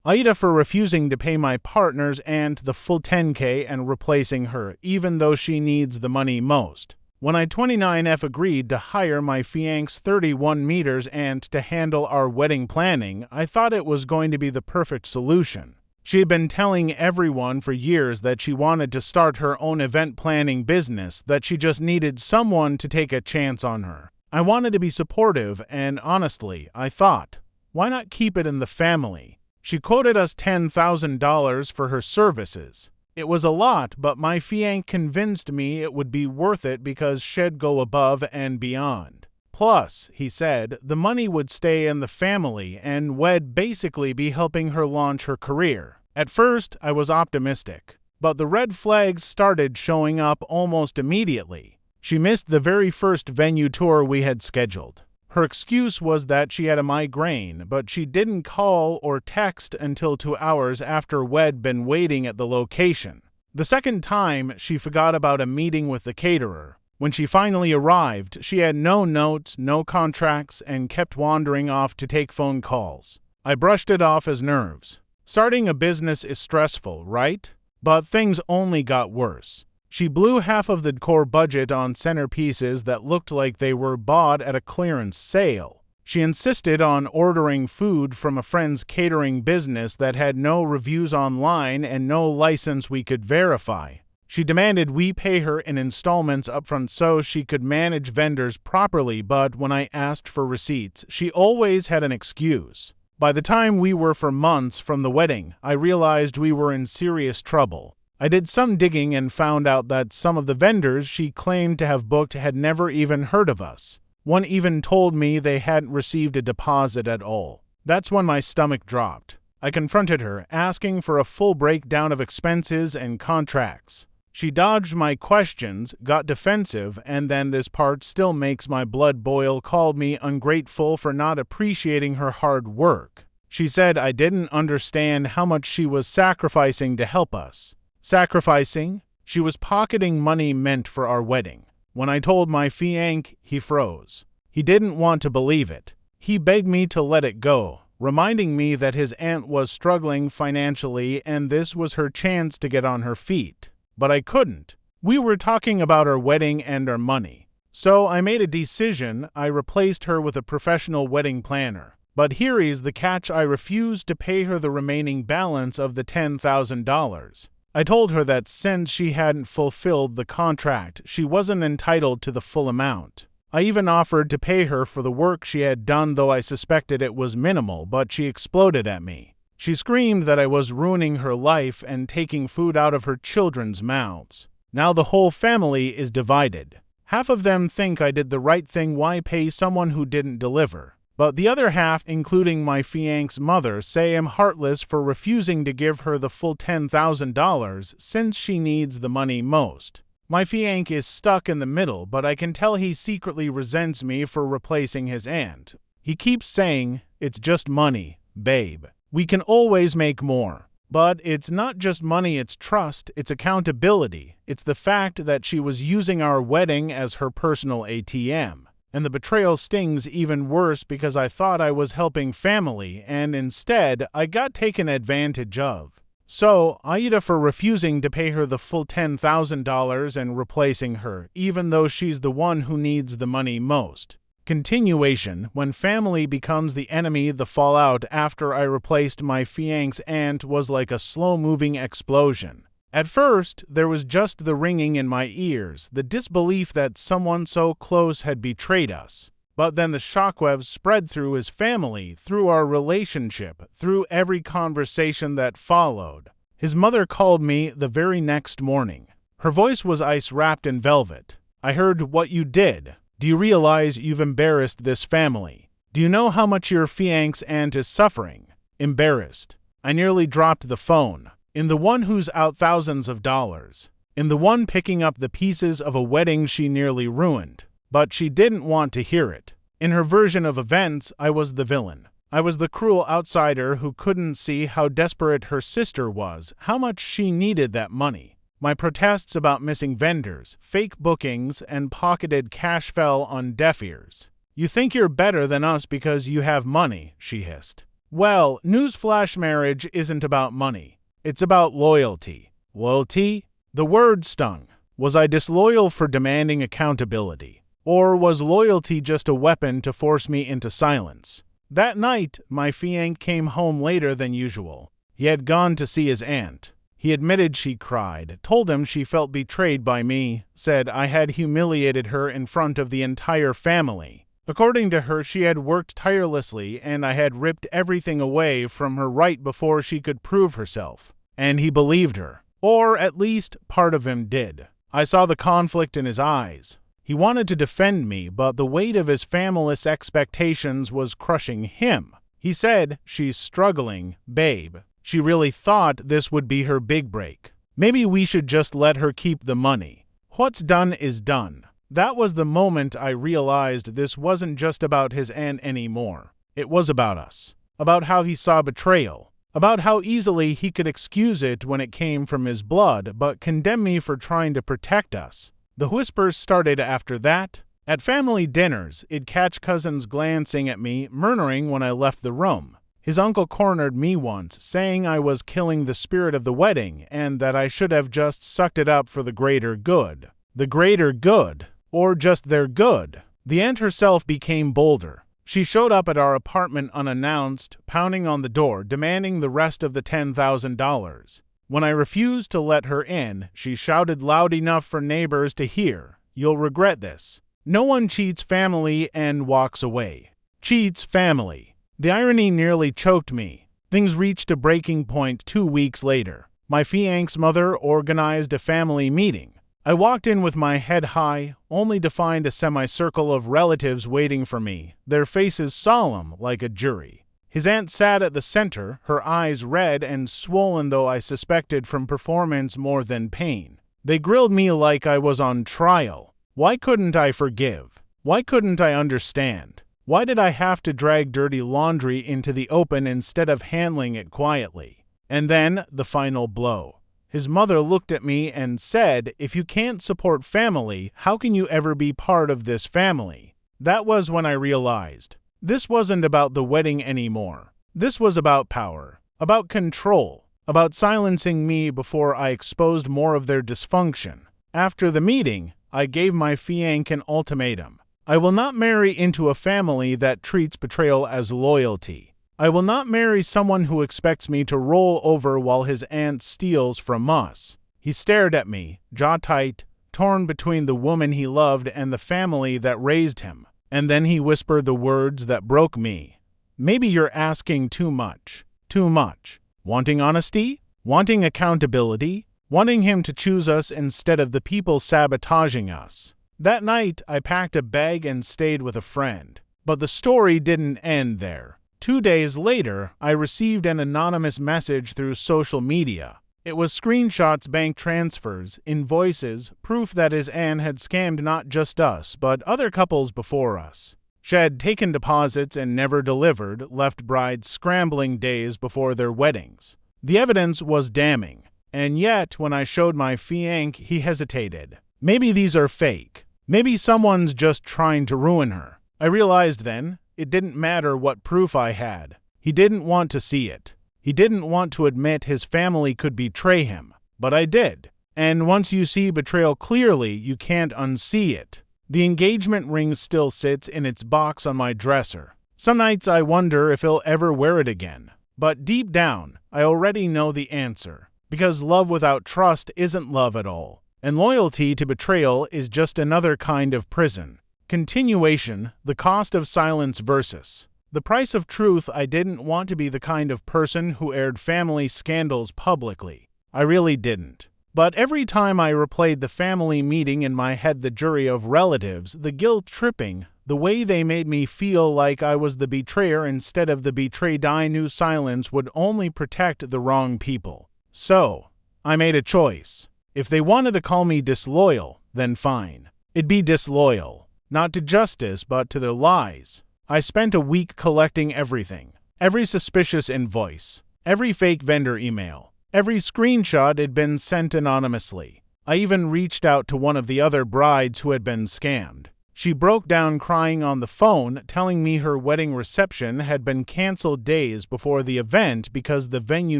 AITA for refusing to pay my partner's aunt the full 10K and replacing her, even though she needs the money most. When I 29F agreed to hire my fiancé 31 meters and to handle our wedding planning, I thought it was going to be the perfect solution. She had been telling everyone for years that she wanted to start her own event planning business, that she just needed someone to take a chance on her. I wanted to be supportive, and honestly, I thought, why not keep it in the family? She quoted us $10,000 for her services. It was a lot, but my fiancé convinced me it would be worth it because she'd go above and beyond. Plus, he said, the money would stay in the family and we'd basically be helping her launch her career. At first, I was optimistic, but the red flags started showing up almost immediately. She missed the very first venue tour we had scheduled. Her excuse was that she had a migraine, but she didn't call or text until 2 hours after we'd been waiting at the location. The second time, she forgot about a meeting with the caterer. When she finally arrived, she had no notes, no contracts, and kept wandering off to take phone calls. I brushed it off as nerves. Starting a business is stressful, right? But things only got worse. She blew half of the core budget on centerpieces that looked like they were bought at a clearance sale. She insisted on ordering food from a friend's catering business that had no reviews online and no license we could verify. She demanded we pay her in installments upfront so she could manage vendors properly, but when I asked for receipts, she always had an excuse. By the time we were for months from the wedding, I realized we were in serious trouble. I did some digging and found out that some of the vendors she claimed to have booked had never even heard of us. One even told me they hadn't received a deposit at all. That's when my stomach dropped. I confronted her, asking for a full breakdown of expenses and contracts. She dodged my questions, got defensive, and then this part still makes my blood boil, called me ungrateful for not appreciating her hard work. She said I didn't understand how much she was sacrificing to help us. Sacrificing? She was pocketing money meant for our wedding. When I told my fiancé, he froze. He didn't want to believe it. He begged me to let it go, reminding me that his aunt was struggling financially and this was her chance to get on her feet. But I couldn't. We were talking about our wedding and our money. So I made a decision. I replaced her with a professional wedding planner. But here is the catch: I refused to pay her the remaining balance of the $10,000. I told her that since she hadn't fulfilled the contract, she wasn't entitled to the full amount. I even offered to pay her for the work she had done, though I suspected it was minimal, but she exploded at me. She screamed that I was ruining her life and taking food out of her children's mouths. Now the whole family is divided. Half of them think I did the right thing, why pay someone who didn't deliver? But the other half, including my fiancé's mother, say I'm heartless for refusing to give her the full $10,000 since she needs the money most. My fiancé is stuck in the middle, but I can tell he secretly resents me for replacing his aunt. He keeps saying, "It's just money, babe. We can always make more." But it's not just money, it's trust, it's accountability. It's the fact that she was using our wedding as her personal ATM. And the betrayal stings even worse because I thought I was helping family, and instead I got taken advantage of. So, AITA for refusing to pay her the full $10,000 and replacing her, even though she's the one who needs the money most. Continuation: when family becomes the enemy, the fallout after I replaced my fiancé's aunt was like a slow-moving explosion. At first, there was just the ringing in my ears, the disbelief that someone so close had betrayed us. But then the shockwaves spread through his family, through our relationship, through every conversation that followed. His mother called me the very next morning. Her voice was ice-wrapped in velvet. "I heard what you did. Do you realize you've embarrassed this family? Do you know how much your fiancé's aunt is suffering?" Embarrassed. I nearly dropped the phone. In the one who's out thousands of dollars. In the one picking up the pieces of a wedding she nearly ruined. But she didn't want to hear it. In her version of events, I was the villain. I was the cruel outsider who couldn't see how desperate her sister was, how much she needed that money. My protests about missing vendors, fake bookings, and pocketed cash fell on deaf ears. "You think you're better than us because you have money," she hissed. Well, newsflash, marriage isn't about money. It's about loyalty. Loyalty? The word stung. Was I disloyal for demanding accountability? Or was loyalty just a weapon to force me into silence? That night, my fiancé came home later than usual. He had gone to see his aunt. He admitted she cried, told him she felt betrayed by me, said I had humiliated her in front of the entire family. According to her, she had worked tirelessly and I had ripped everything away from her right before she could prove herself. And he believed her. Or at least part of him did. I saw the conflict in his eyes. He wanted to defend me, but the weight of his family's expectations was crushing him. He said, "She's struggling, babe. She really thought this would be her big break. Maybe we should just let her keep the money. What's done is done." That was the moment I realized this wasn't just about his aunt anymore. It was about us. About how he saw betrayal. About how easily he could excuse it when it came from his blood, but condemn me for trying to protect us. The whispers started after that. At family dinners, I'd catch cousins glancing at me, murmuring when I left the room. His uncle cornered me once, saying I was killing the spirit of the wedding and that I should have just sucked it up for the greater good. The greater good. Or just their good. The aunt herself became bolder. She showed up at our apartment unannounced, pounding on the door, demanding the rest of the $10,000. When I refused to let her in, she shouted loud enough for neighbors to hear, "You'll regret this. No one cheats family and walks away." Cheats family. The irony nearly choked me. Things reached a breaking point 2 weeks later. My fiancé's mother organized a family meeting. I walked in with my head high, only to find a semicircle of relatives waiting for me, their faces solemn like a jury. His aunt sat at the center, her eyes red and swollen though I suspected from performance more than pain. They grilled me like I was on trial. Why couldn't I forgive? Why couldn't I understand? Why did I have to drag dirty laundry into the open instead of handling it quietly? And then, the final blow. His mother looked at me and said, "If you can't support family, how can you ever be part of this family?" That was when I realized. This wasn't about the wedding anymore. This was about power, about control, about silencing me before I exposed more of their dysfunction. After the meeting, I gave my fiancé an ultimatum. I will not marry into a family that treats betrayal as loyalty. I will not marry someone who expects me to roll over while his aunt steals from us. He stared at me, jaw tight, torn between the woman he loved and the family that raised him. And then he whispered the words that broke me. "Maybe you're asking too much. Too much. Wanting honesty? Wanting accountability? Wanting him to choose us instead of the people sabotaging us." That night, I packed a bag and stayed with a friend. But the story didn't end there. 2 days later, I received an anonymous message through social media. It was screenshots, bank transfers, invoices, proof that his aunt had scammed not just us, but other couples before us. She had taken deposits and never delivered, left brides scrambling days before their weddings. The evidence was damning. And yet, when I showed my fiancé, he hesitated. Maybe these are fake. Maybe someone's just trying to ruin her. I realized then, it didn't matter what proof I had. He didn't want to see it. He didn't want to admit his family could betray him. But I did. And once you see betrayal clearly, you can't unsee it. The engagement ring still sits in its box on my dresser. Some nights I wonder if he'll ever wear it again. But deep down, I already know the answer. Because love without trust isn't love at all. And loyalty to betrayal is just another kind of prison. Continuation, the cost of silence versus the price of truth. I didn't want to be the kind of person who aired family scandals publicly. I really didn't. But every time I replayed the family meeting in my head, the jury of relatives, the guilt tripping, the way they made me feel like I was the betrayer instead of the betrayed, I knew silence would only protect the wrong people. So, I made a choice. If they wanted to call me disloyal, then fine. It'd be disloyal. Not to justice, but to their lies. I spent a week collecting everything. Every suspicious invoice. Every fake vendor email. Every screenshot had been sent anonymously. I even reached out to one of the other brides who had been scammed. She broke down crying on the phone, telling me her wedding reception had been canceled days before the event because the venue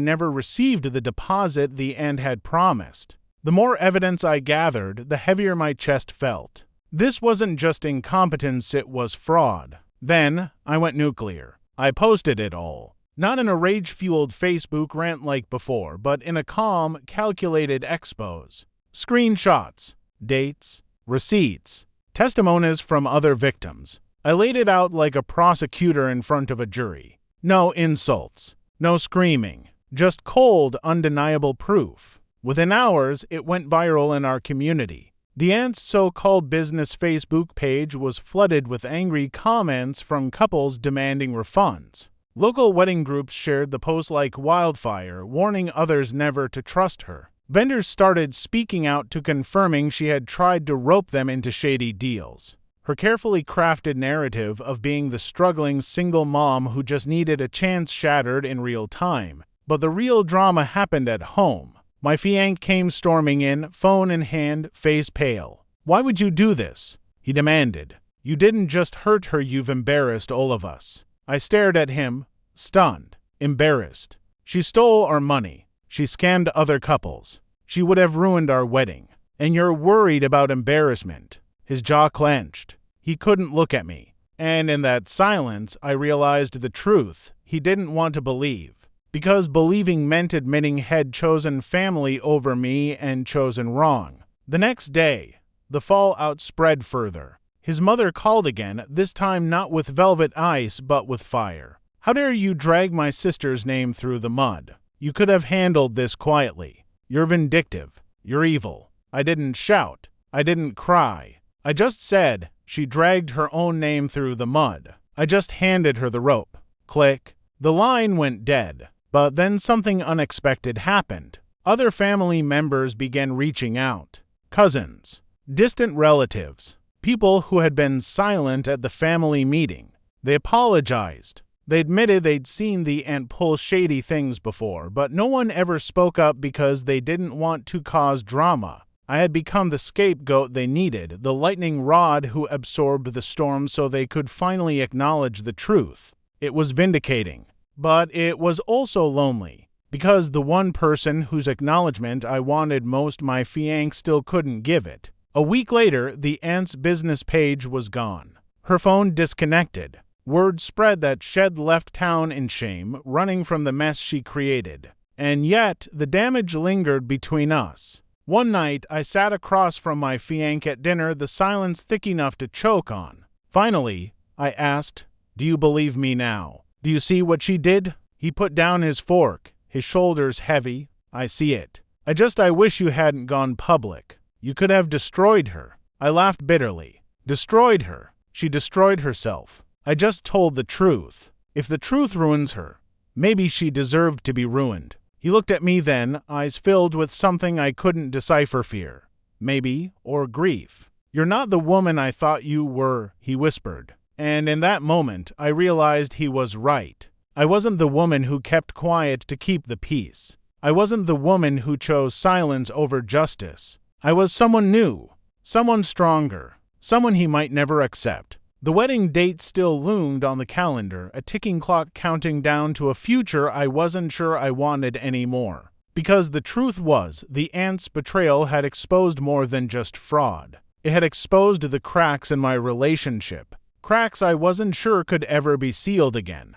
never received the deposit the aunt had promised. The more evidence I gathered, the heavier my chest felt. This wasn't just incompetence, it was fraud. Then, I went nuclear. I posted it all. Not in a rage-fueled Facebook rant like before, but in a calm, calculated expose. Screenshots, dates, receipts, testimonies from other victims. I laid it out like a prosecutor in front of a jury. No insults, no screaming, just cold, undeniable proof. Within hours, it went viral in our community. The aunt's so-called business Facebook page was flooded with angry comments from couples demanding refunds. Local wedding groups shared the post like wildfire, warning others never to trust her. Vendors started speaking out to confirming she had tried to rope them into shady deals. Her carefully crafted narrative of being the struggling single mom who just needed a chance shattered in real time. But the real drama happened at home. My fiancé came storming in, phone in hand, face pale. "Why would you do this?" he demanded. "You didn't just hurt her, you've embarrassed all of us." I stared at him, stunned, embarrassed. She stole our money. She scammed other couples. She would have ruined our wedding. And you're worried about embarrassment. His jaw clenched. He couldn't look at me. And in that silence, I realized the truth he didn't want to believe. Because believing meant admitting he'd chosen family over me and chosen wrong. The next day, the fallout spread further. His mother called again, this time not with velvet ice but with fire. "How dare you drag my sister's name through the mud? You could have handled this quietly. You're vindictive. You're evil." I didn't shout. I didn't cry. I just said she dragged her own name through the mud. I just handed her the rope. Click. The line went dead. But then something unexpected happened. Other family members began reaching out. Cousins, distant relatives, people who had been silent at the family meeting. They apologized. They admitted they'd seen the aunt pull shady things before, but no one ever spoke up because they didn't want to cause drama. I had become the scapegoat they needed, the lightning rod who absorbed the storm so they could finally acknowledge the truth. It was vindicating, but it was also lonely, because the one person whose acknowledgement I wanted most, my fiancé, still couldn't give it. A week later, the aunt's business page was gone. Her phone disconnected. Word spread that she'd left town in shame, running from the mess she created. And yet, the damage lingered between us. One night, I sat across from my fiancé at dinner, the silence thick enough to choke on. Finally, I asked, "Do you believe me now? Do you see what she did?" He put down his fork, his shoulders heavy. "I see it. I wish you hadn't gone public. You could have destroyed her." I laughed bitterly. Destroyed her. She destroyed herself. I just told the truth. If the truth ruins her, maybe she deserved to be ruined. He looked at me then, eyes filled with something I couldn't decipher, fear, maybe, or grief. "You're not the woman I thought you were," he whispered. And in that moment, I realized he was right. I wasn't the woman who kept quiet to keep the peace. I wasn't the woman who chose silence over justice. I was someone new, someone stronger, someone he might never accept. The wedding date still loomed on the calendar, a ticking clock counting down to a future I wasn't sure I wanted anymore. Because the truth was, the aunt's betrayal had exposed more than just fraud. It had exposed the cracks in my relationship. Cracks I wasn't sure could ever be sealed again.